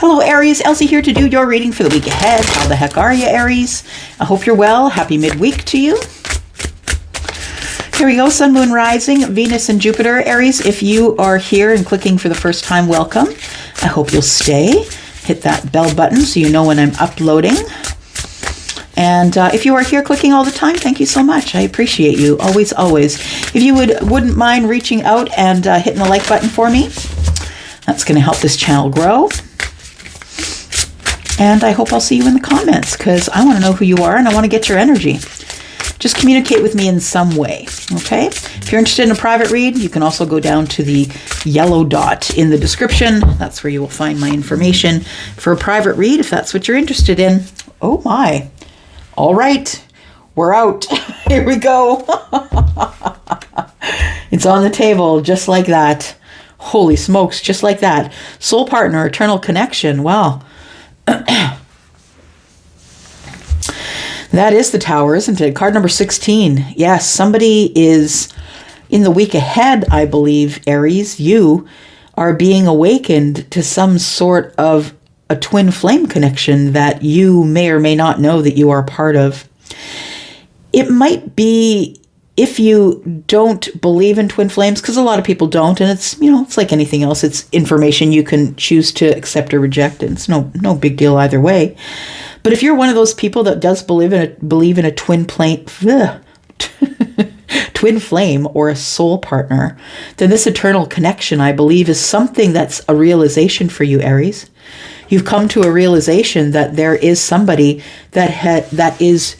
Hello, Aries. Elsie here to do your reading for the week ahead. How the heck are you, Aries? I hope you're well. Happy midweek to you. Here we go. Sun, Moon, Rising, Venus, and Jupiter. Aries, if you are here and clicking for the first time, welcome. I hope you'll stay. Hit that bell button so you know when I'm uploading. And if you are here clicking all the time, thank you so much. I appreciate you. Always, always. If you wouldn't mind reaching out and hitting the like button for me, that's going to help this channel grow. And I hope I'll see you in the comments because I want to know who you are and I want to get your energy. Just communicate with me in some way, okay? If you're interested in a private read, you can also go down to the yellow dot in the description. That's where you will find my information for a private read if that's what you're interested in. Oh my. All right. We're out. Here we go. It's on the table just like that. Holy smokes, just like that. Soul partner, eternal connection. Wow. That is the Tower, isn't it? Card number 16. Yes, somebody is in the week ahead, I believe, Aries. You are being awakened to some sort of a twin flame connection that you may or may not know that you are part of. It might be, if you don't believe in twin flames, because a lot of people don't, and it's, you know, it's like anything else. It's information you can choose to accept or reject, and it's no big deal either way. But if you're one of those people that does believe in a twin flame or a soul partner, then this eternal connection, I believe, is something that's a realization for you, Aries. You've come to a realization that there is somebody that is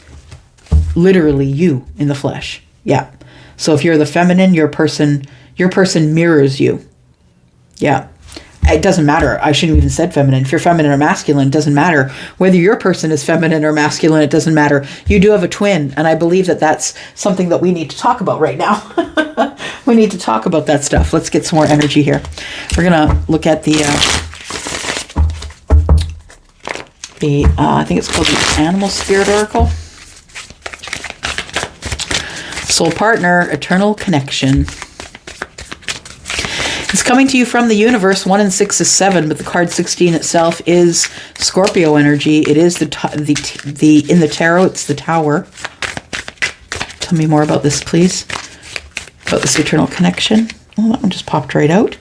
literally you in the flesh. Yeah. So if you're the feminine, your person mirrors you. Yeah. It doesn't matter. I shouldn't have even said feminine. If you're feminine or masculine, it doesn't matter. Whether your person is feminine or masculine, it doesn't matter. You do have a twin, and I believe that that's something that we need to talk about right now. We need to talk about that stuff. Let's get some more energy here. We're going to look at the I think it's called the Animal Spirit Oracle. Soul partner, eternal connection. It's coming to you from the universe. 1 and 6 is 7, but the card 16 itself is Scorpio energy. It is in the tarot. It's the Tower. Tell me more about this, please. About this eternal connection. Oh, that one just popped right out.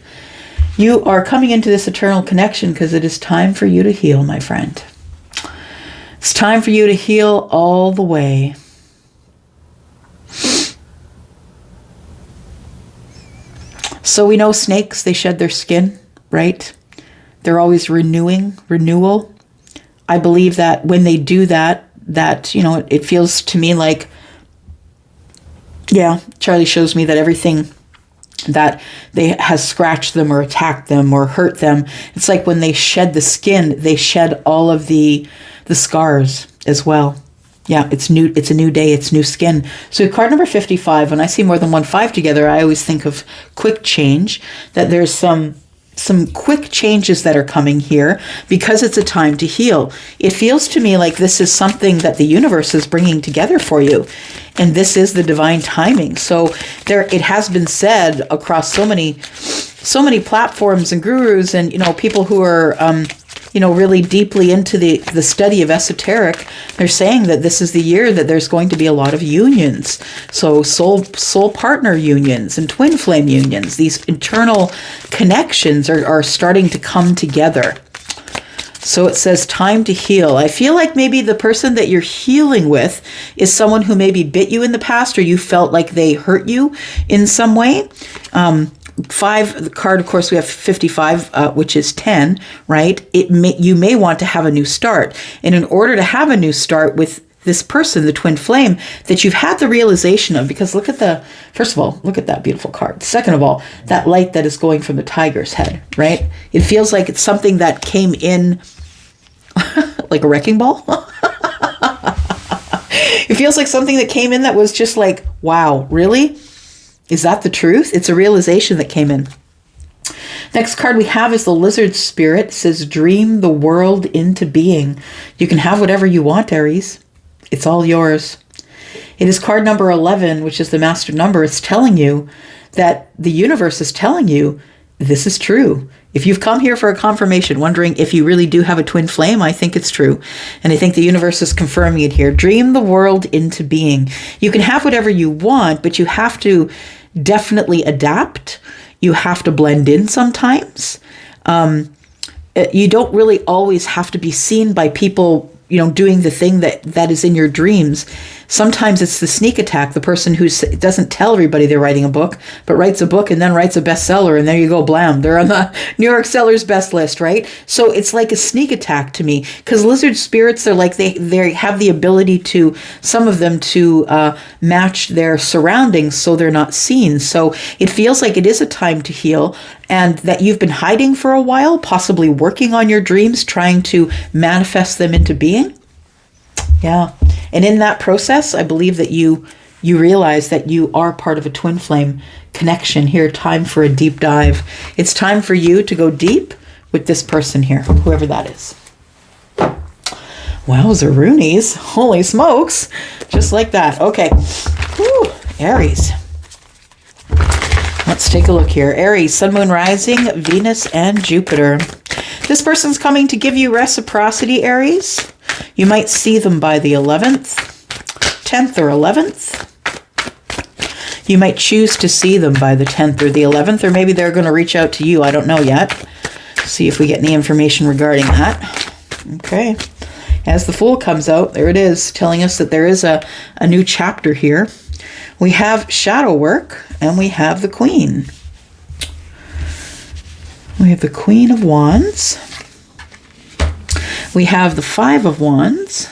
You are coming into this eternal connection because it is time for you to heal, my friend. It's time for you to heal all the way. So we know snakes, they shed their skin, right? They're always renewal. I believe that when they do that, you know, it feels to me like, yeah, Charlie shows me that everything that has scratched them or attacked them or hurt them, it's like when they shed the skin, they shed all of the scars as well. Yeah, it's new. It's a new day. It's new skin. So card number 55, when I see more than 1 5 together, I always think of quick change, that there's some quick changes that are coming here because it's a time to heal. It feels to me like this is something that the universe is bringing together for you. And this is the divine timing. So it has been said across so many platforms and gurus and, you know, people who are, you know, really deeply into the study of esoteric, they're saying that this is the year that there's going to be a lot of unions. So soul partner unions and twin flame unions, these internal connections are starting to come together. So it says time to heal. I feel like maybe the person that you're healing with is someone who maybe bit you in the past or you felt like they hurt you in some way. 5, the card, of course, we have 55, which is 10, right? You may want to have a new start. And in order to have a new start with this person, the twin flame, that you've had the realization of, because first of all, look at that beautiful card. Second of all, that light that is going from the tiger's head, right? It feels like it's something that came in like a wrecking ball. It feels like something that came in that was just like, wow, really? Is that the truth? It's a realization that came in. Next card we have is the Lizard Spirit. It says, dream the world into being. You can have whatever you want, Aries. It's all yours. It is card number 11, which is the master number. It's telling you that the universe is telling you this is true. If you've come here for a confirmation, wondering if you really do have a twin flame, I think it's true. And I think the universe is confirming it here. Dream the world into being. You can have whatever you want, but you have to definitely adapt. You have to blend in sometimes. You don't really always have to be seen by people, doing the thing that is in your dreams. Sometimes it's the sneak attack, the person who doesn't tell everybody they're writing a book, but writes a book and then writes a bestseller, and there you go, blam, they're on the New York Sellers Best list, right? So it's like a sneak attack to me, because lizard spirits, they're like, they have the ability to, some of them, to match their surroundings so they're not seen. So it feels like it is a time to heal, and that you've been hiding for a while, possibly working on your dreams, trying to manifest them into being. Yeah. And in that process, I believe that you realize that you are part of a twin flame connection here. Time for a deep dive. It's time for you to go deep with this person here, whoever that is. Wowza Roonies. Holy smokes. Just like that. Okay. Whew. Aries. Let's take a look here. Aries, Sun, Moon, Rising, Venus, and Jupiter. This person's coming to give you reciprocity, Aries. You might see them by the 11th, 10th, or 11th. You might choose to see them by the 10th or the 11th, or maybe they're going to reach out to you. I don't know yet. See if we get any information regarding that. Okay. As the Fool comes out, there it is, telling us that there is a new chapter here. We have shadow work, and we have the Queen. We have the Queen of Wands. We have the Five of Wands.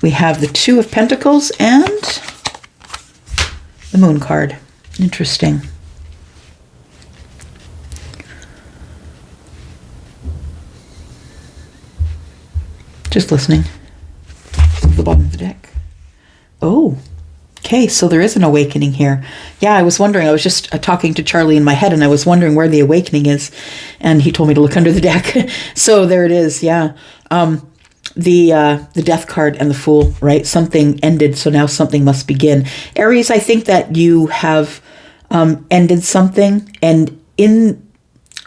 We have the Two of Pentacles and the Moon card. Interesting. Just listening. At the bottom of the deck. Oh. Okay, so there is an awakening here. Yeah, I was wondering. I was just talking to Charlie in my head, and I was wondering where the awakening is, and he told me to look under the deck. So there it is. Yeah, the Death card and the Fool. Right, something ended, so now something must begin. Aries, I think that you have ended something, and in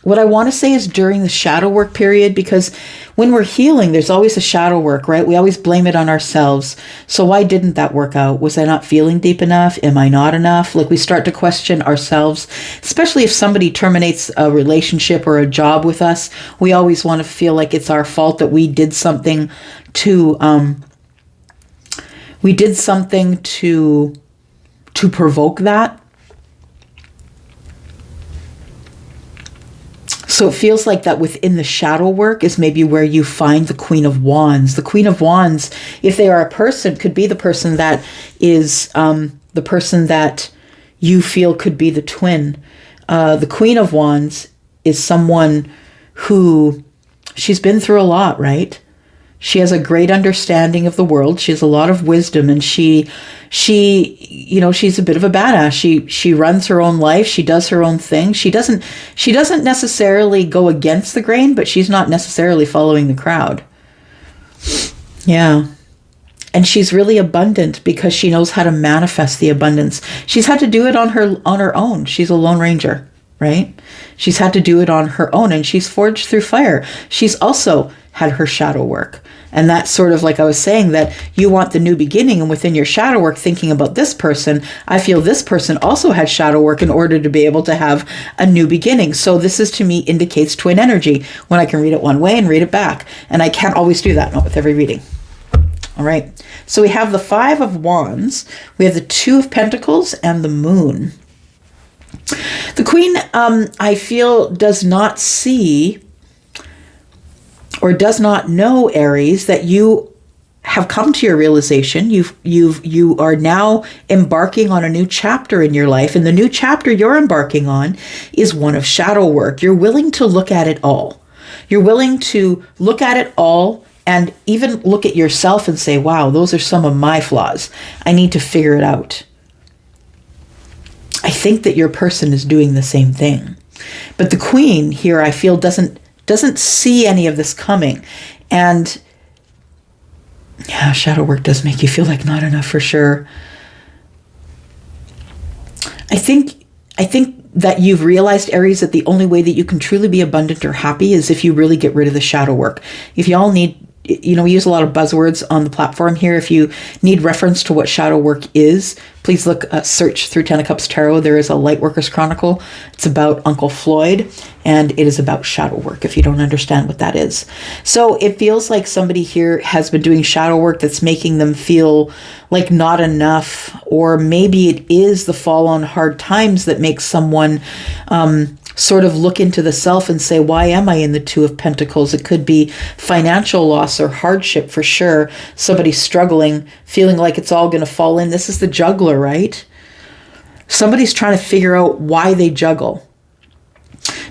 what I want to say is during the shadow work period, because when we're healing, there's always a shadow work, right? We always blame it on ourselves. So why didn't that work out? Was I not feeling deep enough? Am I not enough? Like, we start to question ourselves, especially if somebody terminates a relationship or a job with us. We always want to feel like it's our fault, that we did something to provoke that. So it feels like that within the shadow work is maybe where you find the Queen of Wands. The Queen of Wands, if they are a person, could be the person that is the person that you feel could be the twin. The Queen of Wands is someone who, she's been through a lot, right? She has a great understanding of the world. She has a lot of wisdom, and she's a bit of a badass. She runs her own life. She does her own thing. She doesn't necessarily go against the grain, but she's not necessarily following the crowd. Yeah. And she's really abundant because she knows how to manifest the abundance. She's had to do it on her own. She's a Lone Ranger, right? She's had to do it on her own, and she's forged through fire. She's also had her shadow work. And that's sort of like I was saying, that you want the new beginning, and within your shadow work, thinking about this person, I feel this person also had shadow work in order to be able to have a new beginning. So this is, to me, indicates twin energy, when I can read it one way and read it back. And I can't always do that, not with every reading. All right. So we have the Five of Wands. We have the Two of Pentacles and the Moon. The Queen, I feel, does not see or does not know, Aries, that you have come to your realization. You are now embarking on a new chapter in your life, and the new chapter you're embarking on is one of shadow work. You're willing to look at it all. You're willing to look at it all, and even look at yourself and say, wow, those are some of my flaws. I need to figure it out. I think that your person is doing the same thing. But the Queen here, I feel, doesn't see any of this coming. And yeah, shadow work does make you feel like not enough, for sure. I think that you've realized, Aries, that the only way that you can truly be abundant or happy is if you really get rid of the shadow work. If y'all need, we use a lot of buzzwords on the platform here. If you need reference to what shadow work is, please search through 10 of Cups Tarot. There is a Lightworkers Chronicle. It's about Uncle Floyd, and it is about shadow work, if you don't understand what that is. So it feels like somebody here has been doing shadow work that's making them feel like not enough, or maybe it is the fall on hard times that makes someone sort of look into the self and say, why am I in the Two of Pentacles? It could be financial loss or hardship for sure. Somebody struggling, feeling like it's all going to fall in. This is the juggler, right? Somebody's trying to figure out why they juggle.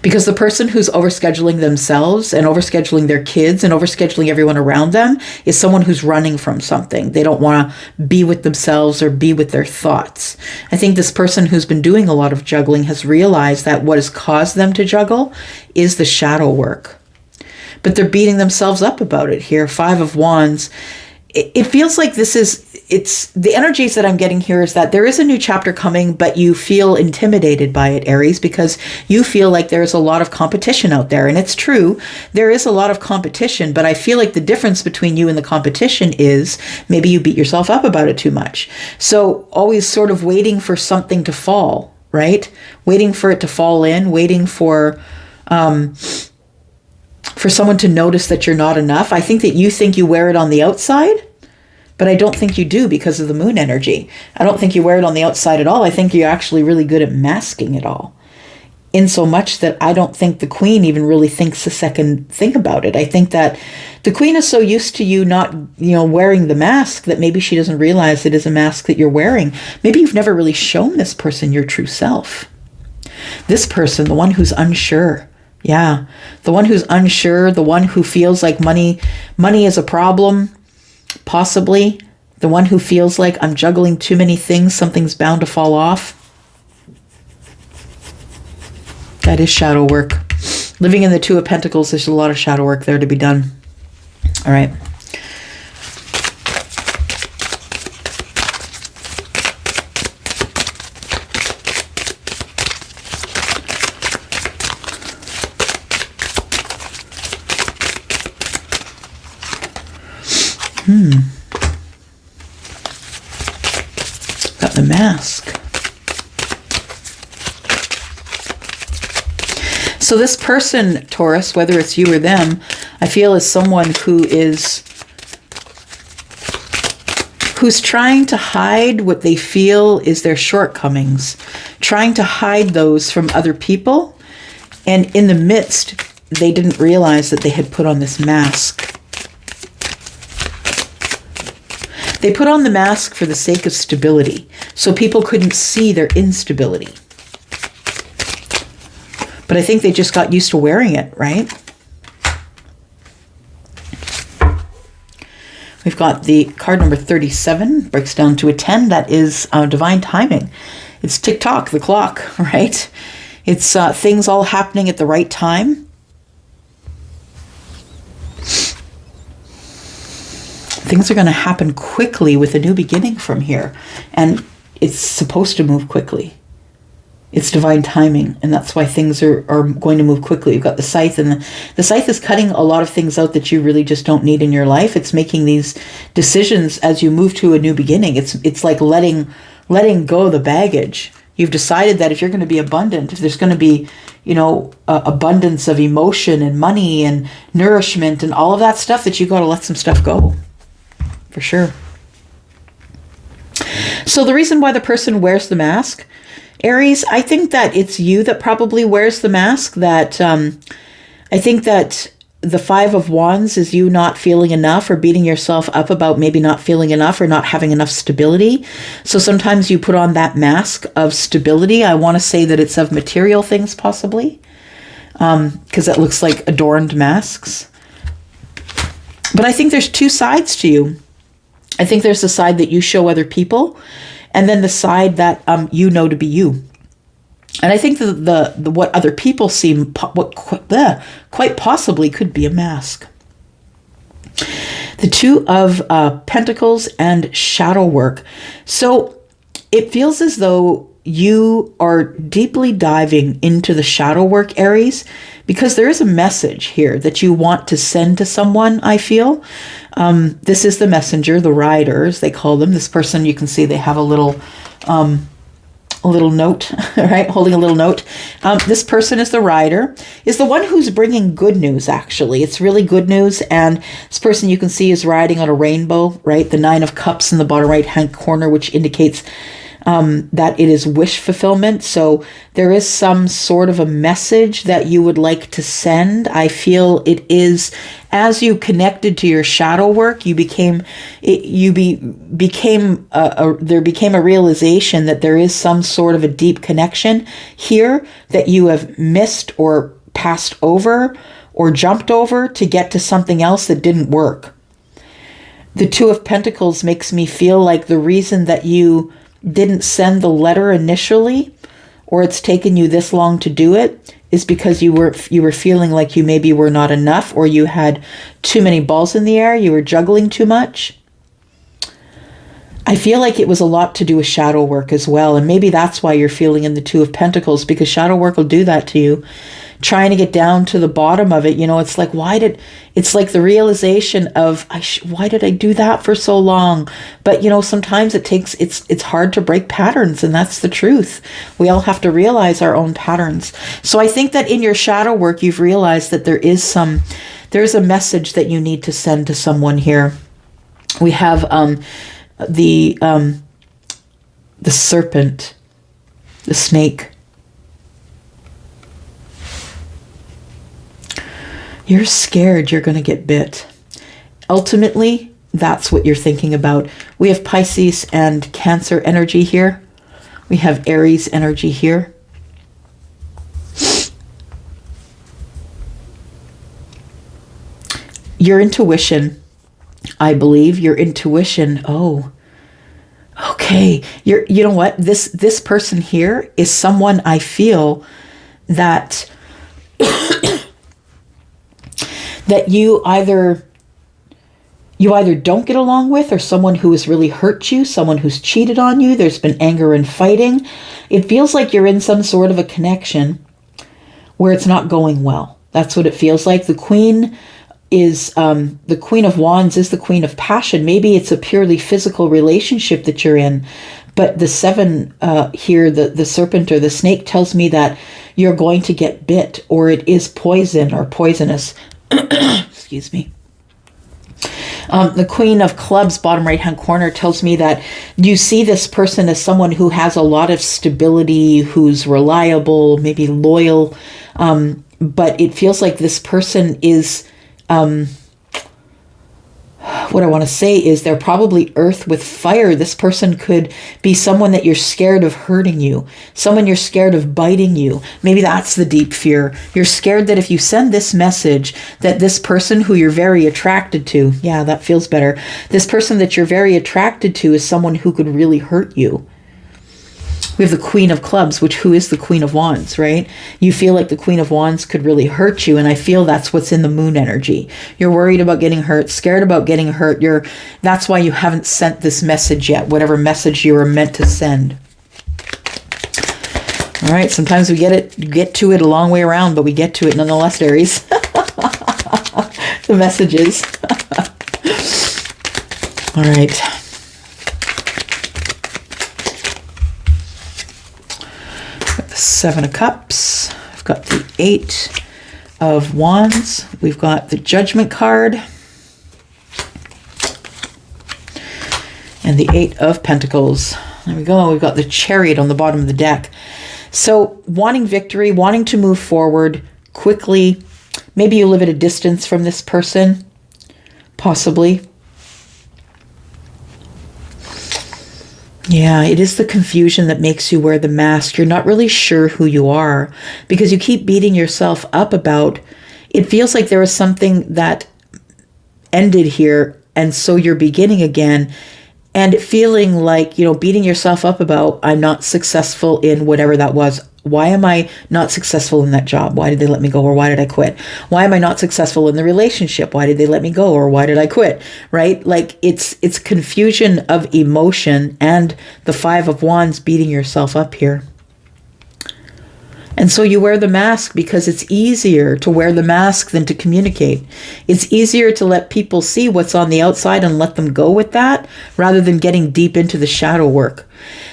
Because the person who's overscheduling themselves and overscheduling their kids and overscheduling everyone around them is someone who's running from something. They don't want to be with themselves or be with their thoughts. I think this person who's been doing a lot of juggling has realized that what has caused them to juggle is the shadow work. But they're beating themselves up about it here. 5 of Wands. It feels like it's the energies that I'm getting here is that there is a new chapter coming, but you feel intimidated by it, Aries, because you feel like there's a lot of competition out there. And it's true, there is a lot of competition, but I feel like the difference between you and the competition is maybe you beat yourself up about it too much. So always sort of waiting for something to fall, right? Waiting for it to fall in, waiting for someone to notice that you're not enough. I think that you think you wear it on the outside, but I don't think you do because of the moon energy. I don't think you wear it on the outside at all. I think you're actually really good at masking it all. In so much that I don't think the Queen even really thinks a second thing about it. I think that the Queen is so used to you not, wearing the mask that maybe she doesn't realize it is a mask that you're wearing. Maybe you've never really shown this person your true self. This person, the one who's unsure. Yeah, the one who's unsure, the one who feels like money is a problem, possibly. The one who feels like I'm juggling too many things, something's bound to fall off. That is shadow work. Living in the Two of Pentacles, there's a lot of shadow work there to be done. All right. Got the mask. So this person, Taurus, whether it's you or them, I feel is someone who's trying to hide what they feel is their shortcomings, trying to hide those from other people. And in the midst, they didn't realize that they had put on this mask. They put on the mask for the sake of stability, so people couldn't see their instability. But I think they just got used to wearing it, right? We've got the card number 37, breaks down to a 10. That is divine timing. It's tick-tock, the clock, right? It's things all happening at the right time. Things are going to happen quickly with a new beginning from here. And it's supposed to move quickly. It's divine timing. And that's why things are going to move quickly. You've got the scythe. And the scythe is cutting a lot of things out that you really just don't need in your life. It's making these decisions as you move to a new beginning. It's like letting go of the baggage. You've decided that if you're going to be abundant, if there's going to be, abundance of emotion and money and nourishment and all of that stuff, that you got to let some stuff go. For sure. So the reason why the person wears the mask, Aries, I think that it's you that probably wears the mask. That I think that the 5 of Wands is you not feeling enough or beating yourself up about maybe not feeling enough or not having enough stability. So sometimes you put on that mask of stability. I want to say that it's of material things possibly, because it looks like adorned masks. But I think there's two sides to you. I think there's the side that you show other people, and then the side that you know to be you. And I think the what other people see quite possibly could be a mask. The 2 of Pentacles and shadow work. So it feels as though you are deeply diving into the shadow work, Aries, because there is a message here that you want to send to someone, I feel. This is the messenger, the rider, as they call them. This person, you can see they have a little note, right? Holding a little note. This person is the rider, is the one who's bringing good news, actually. It's really good news. And this person you can see is riding on a rainbow, right? The 9 of Cups in the bottom right-hand corner, which indicates that it is wish fulfillment. So there is some sort of a message that you would like to send. I feel it is, as you connected to your shadow work, there became a realization that there is some sort of a deep connection here that you have missed or passed over or jumped over to get to something else that didn't work. The 2 of Pentacles makes me feel like the reason that you didn't send the letter initially, or it's taken you this long to do it, is because you were feeling like you maybe were not enough, or you had too many balls in the air, you were juggling too much. I feel like it was a lot to do with shadow work as well, and maybe that's why you're feeling in the 2 of Pentacles, because shadow work will do that to you. Trying to get down to the bottom of it, it's like, it's like the realization of, why did I do that for so long? But, sometimes it's hard to break patterns, and that's the truth. We all have to realize our own patterns. So I think that in your shadow work, you've realized that there's a message that you need to send to someone here. We have the serpent, the snake. You're scared you're going to get bit. Ultimately, that's what you're thinking about. We have Pisces and Cancer energy here. We have Aries energy here. Your intuition, I believe, your intuition. Oh, okay. You know what? This person here is someone I feel that that you either don't get along with, or someone who has really hurt you, someone who's cheated on you. There's been anger and fighting. It feels like you're in some sort of a connection where it's not going well. That's what it feels like. The Queen is the Queen of Wands is the Queen of passion. Maybe it's a purely physical relationship that you're in, but the 7 here, the serpent or the snake, tells me that you're going to get bit, or it is poison or poisonous. Excuse me. The Queen of Clubs, bottom right-hand corner, tells me that you see this person as someone who has a lot of stability, who's reliable, maybe loyal, but it feels like this person is, what I want to say is they're probably earth with fire. This person could be someone that you're scared of hurting you, someone you're scared of biting you. Maybe that's the deep fear. You're scared that if you send this message, that this person who you're very attracted to, yeah, that feels better. This person that you're very attracted to is someone who could really hurt you. We have the Queen of Clubs, who is the Queen of Wands, right? You feel like the Queen of Wands could really hurt you, and I feel that's what's in the moon energy. You're worried about getting hurt, scared about getting hurt. That's why you haven't sent this message yet, whatever message you were meant to send. All right, sometimes we get to it a long way around, but we get to it nonetheless, Aries. The messages. All right. The 7 of Cups. I've got the 8 of Wands. We've got the Judgment card. And the 8 of Pentacles. There we go. We've got the Chariot on the bottom of the deck. So wanting victory, wanting to move forward quickly. Maybe you live at a distance from this person. Possibly. Yeah, it is the confusion that makes you wear the mask. You're not really sure who you are because you keep beating yourself up about, it feels like there was something that ended here and so you're beginning again, and feeling like, beating yourself up about, I'm not successful in whatever that was. Why am I not successful in that job? Why did they let me go, or why did I quit? Why am I not successful in the relationship? Why did they let me go, or why did I quit? Right? Like it's confusion of emotion and the Five of Wands beating yourself up here. And so you wear the mask because it's easier to wear the mask than to communicate. It's easier to let people see what's on the outside and let them go with that rather than getting deep into the shadow work.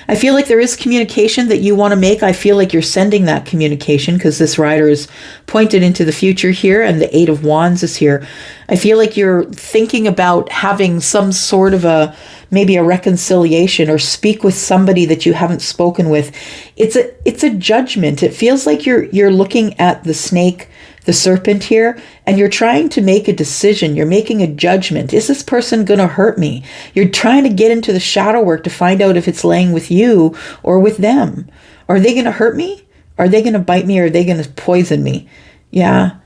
I feel like there is communication that you want to make. I feel like you're sending that communication because this rider is pointed into the future here and the Eight of Wands is here. I feel like you're thinking about having some sort of maybe a reconciliation or speak with somebody that you haven't spoken with. It's a judgment. It feels like you're looking at the snake, the serpent here, and you're trying to make a decision. You're making a judgment. Is this person going to hurt me? You're trying to get into the shadow work to find out if it's laying with you or with them. Are they going to hurt me? Are they going to bite me? Or are they going to poison me? Yeah.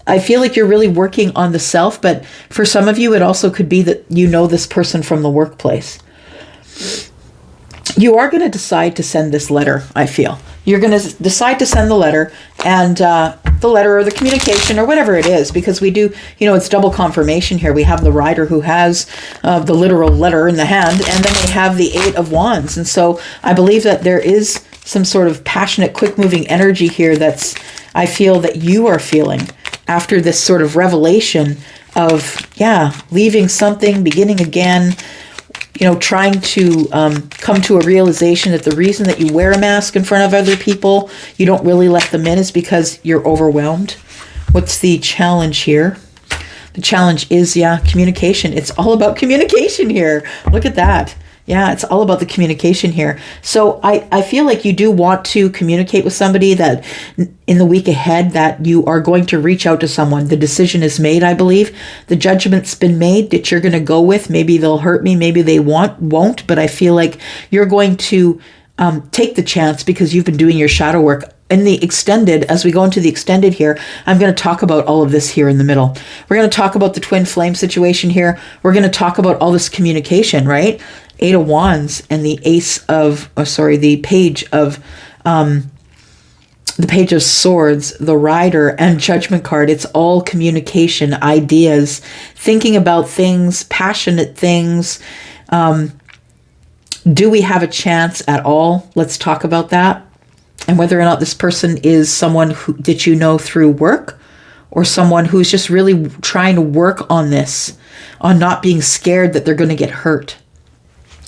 I feel like you're really working on the self, but for some of you, it also could be that you know this person from the workplace. You are going to decide to send this letter, I feel. You're going to decide to send the letter, and the letter or the communication or whatever it is, because we do, it's double confirmation here. We have the rider who has the literal letter in the hand, and then we have the Eight of Wands. And so I believe that there is some sort of passionate, quick-moving energy here I feel that you are feeling after this sort of revelation of, leaving something, beginning again, trying to come to a realization that the reason that you wear a mask in front of other people, you don't really let them in, is because you're overwhelmed. What's the challenge here? The challenge is, communication. It's all about communication here. Look at that. Yeah, it's all about the communication here. So I feel like you do want to communicate with somebody, that in the week ahead that you are going to reach out to someone. The decision is made, I believe. The judgment's been made that you're going to go with. Maybe they'll hurt me, maybe they won't, but I feel like you're going to take the chance because you've been doing your shadow work. In the extended, as we go into the extended here, I'm going to talk about all of this here in the middle. We're going to talk about the twin flame situation here. We're going to talk about all this communication, right? Eight of Wands and the the Page of Swords, the Rider, and Judgment card. It's all communication, ideas, thinking about things, passionate things. Do we have a chance at all? Let's talk about that. And whether or not this person is someone that you know through work, or someone who's just really trying to work on this, on not being scared that they're going to get hurt.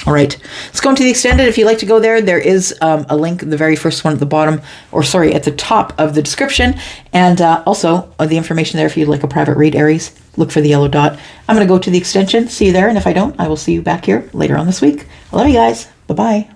All right, let's go into the extended. If you'd like to go there, there is a link, the very first one at the bottom, at the top of the description. And also the information there if you'd like a private read, Aries. Look for the yellow dot. I'm going to go to the extension. See you there. And if I don't, I will see you back here later on this week. I love you guys. Bye-bye.